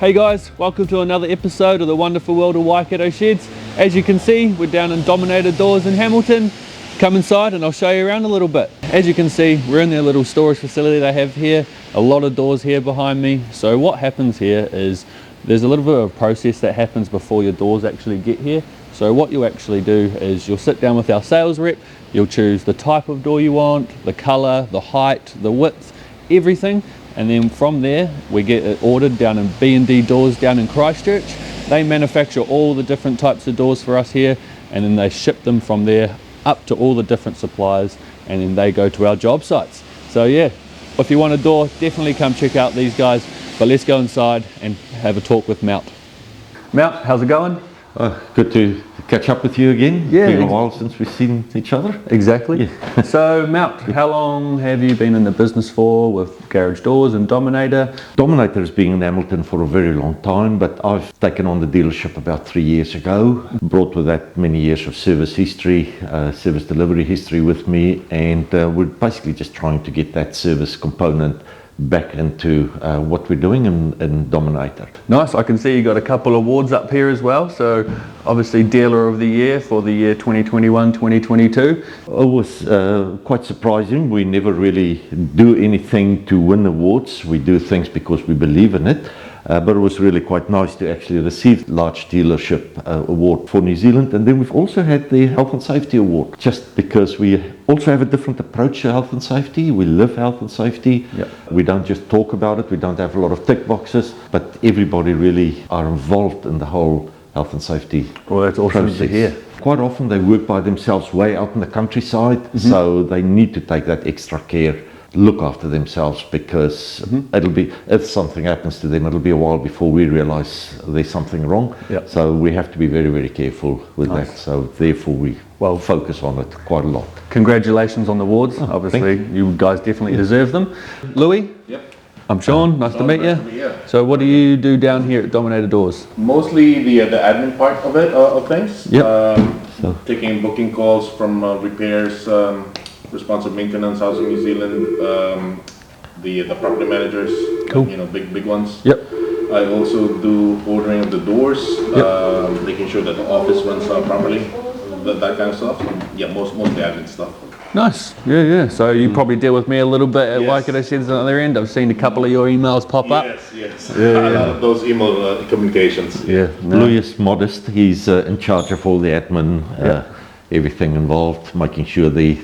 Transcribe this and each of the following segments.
Hey guys, welcome to another episode of the wonderful world of Waikato Sheds. As you can see, we're down in Dominator Doors in Hamilton. Come inside and I'll show you around a little bit. As you can see, we're in their little storage facility they have here. A lot of doors here behind me. So what happens here is there's a little bit of a process that happens before your doors actually get here. So what you'll actually do is you'll sit down with our sales rep, you'll choose the type of door you want, the color, the height, the width, everything. And then from there, we get it ordered down in B&D Doors down in Christchurch. They manufacture all the different types of doors for us here, and then they ship them from there up to all the different suppliers, and then they go to our job sites. So yeah, if you want a door, definitely come check out these guys. But let's go inside and have a talk with Mount. Mount, how's it going? Good to catch up with you again. Yeah, it's been a while since we've seen each other. Exactly. Yeah. So Mount, how long have you been in the business for with Garage Doors and Dominator? Dominator has been in Hamilton for a very long time, but I've taken on the dealership about 3 years ago. Brought with that many years of service history, service delivery history with me, and we're basically just trying to get that service component back into what we're doing in Dominator. Nice, I can see you got a couple awards up here as well. So obviously Dealer of the Year for the year 2021-2022. It was quite surprising. We never really do anything to win awards. We do things because we believe in it. But it was really quite nice to actually receive Large Dealership Award for New Zealand. And then we've also had the Health and Safety Award, just because we also have a different approach to health and safety. We live health and safety. Yep. We don't just talk about it. We don't have a lot of tick boxes, but everybody really are involved in the whole health and safety Well, that's awesome process. to hear. Quite often they work by themselves way out in the countryside, so they need to take that extra care, look after themselves, because it'll be, if something happens to them, it'll be a while before we realize there's something wrong. Yep. So we have to be very, very careful with Nice. that. So therefore we focus on it quite a lot. Congratulations on the awards. Obviously you guys definitely deserve them. Louis? Yep. I'm Sean, nice to meet you. Yeah. So what do you do down here at Dominator Doors? Mostly the admin part of it, of things. Yep. Taking booking calls from repairs, responsive maintenance, Housing New Zealand, the property managers, Cool. you know, big ones. Yep. I also do ordering of the doors, making sure that the office runs properly, that kind of stuff. Yeah, mostly admin stuff. Nice, yeah. So you probably deal with me a little bit at Yes. Waikato Sheds on the other end. I've seen a couple of your emails pop up. Yes. Yeah. Those email communications. Yeah, no. Louis is modest. He's in charge of all the admin, everything involved, making sure the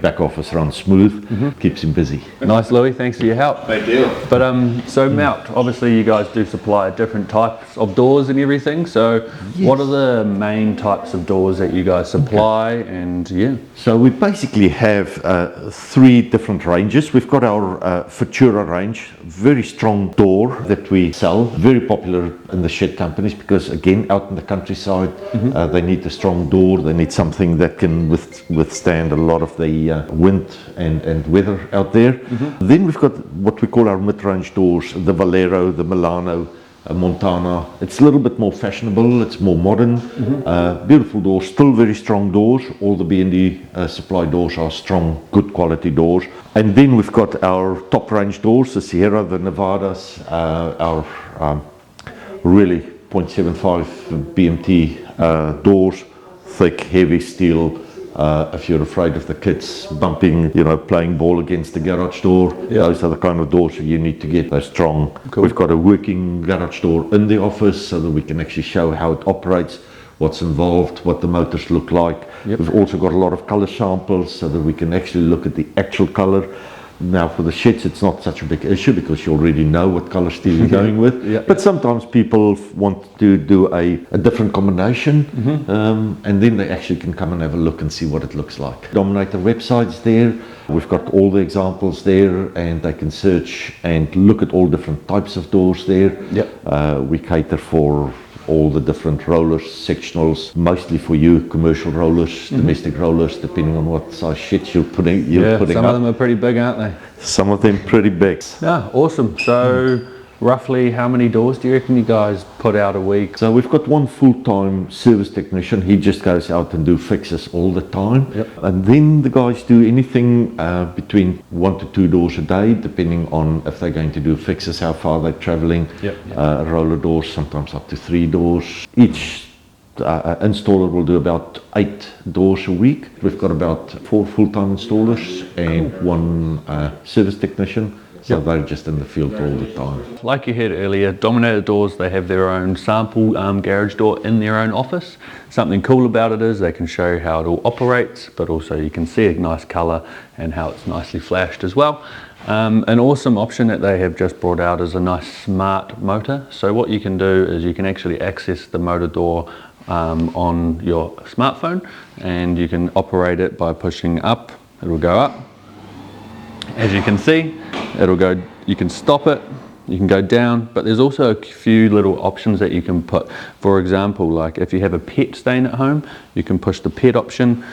back office runs smooth, keeps him busy. Nice, Louis, thanks for your help. Thank you. But so Mount, obviously you guys do supply different types of doors and everything. So what are the main types of doors that you guys supply? And yeah. So we basically have 3 different ranges. We've got our Futura range, very strong door that we sell, very popular in the shed companies, because again, out in the countryside, they need a strong door. They need something that can withstand a lot of the wind and weather out there. Then we've got what we call our mid-range doors, the Valero, the Milano, Montana. It's a little bit more fashionable, it's more modern, beautiful doors, still very strong doors. All the B&D supply doors are strong, good quality doors. And then we've got our top range doors, the Sierra, the Nevadas, our really 0.75 BMT doors, thick, heavy steel. If you're afraid of the kids bumping, playing ball against the garage door, those are the kind of doors you need to get. They're strong. Cool. We've got a working garage door in the office so that we can actually show how it operates, what's involved, what the motors look like. We've also got a lot of color samples so that we can actually look at the actual color. Now for the sheds it's not such a big issue because you already know what color steel you're going with, but sometimes people want to do a different combination, and then they actually can come and have a look and see what it looks like. Dominator website's there, we've got all the examples there, and they can search and look at all different types of doors there. We cater for all the different rollers, sectionals, mostly for you, commercial rollers, domestic rollers, depending on what size shit you're putting Some up. of them are pretty big, aren't they? Some of them pretty big. Yeah, awesome. So roughly how many doors do you reckon you guys put out a week? So we've got one full-time service technician. He just goes out and do fixes all the time. Yep. And then the guys do anything between 1 to 2 doors a day, depending on if they're going to do fixes, how far they're traveling. Yep. Roller doors, sometimes up to 3 doors. Each installer will do about 8 doors a week. We've got about 4 full-time installers and 1 service technician. So they're just in the field all the time. Like you heard earlier, Dominator Doors, they have their own sample garage door in their own office. Something cool about it is they can show you how it all operates, but also you can see a nice colour and how it's nicely flashed as well. An awesome option that they have just brought out is a nice smart motor. So what you can do is you can actually access the motor door on your smartphone, and you can operate it by pushing up. It will go up. As you can see, it'll go, you can stop it, you can go down, but there's also a few little options that you can put. For example, like if you have a pet staying at home, you can push the pet option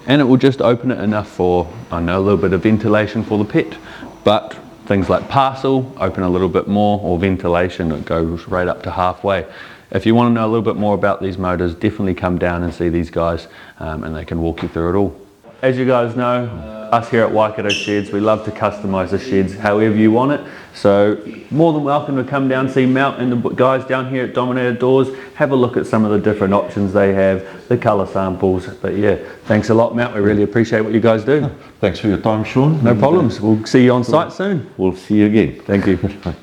and it will just open it enough for, I know, a little bit of ventilation for the pet. But things like parcel, open a little bit more, or ventilation, it goes right up to halfway. If you want to know a little bit more about these motors, definitely come down and see these guys and they can walk you through it all. As you guys know, us here at Waikato Sheds, we love to customise the sheds however you want it. So more than welcome to come down, see Mount and the guys down here at Dominator Doors, have a look at some of the different options they have, the colour samples. But yeah, thanks a lot, Mount. We really appreciate what you guys do. Thanks for your time, Sean. No problems. We'll see you on site soon. We'll see you again. Thank you.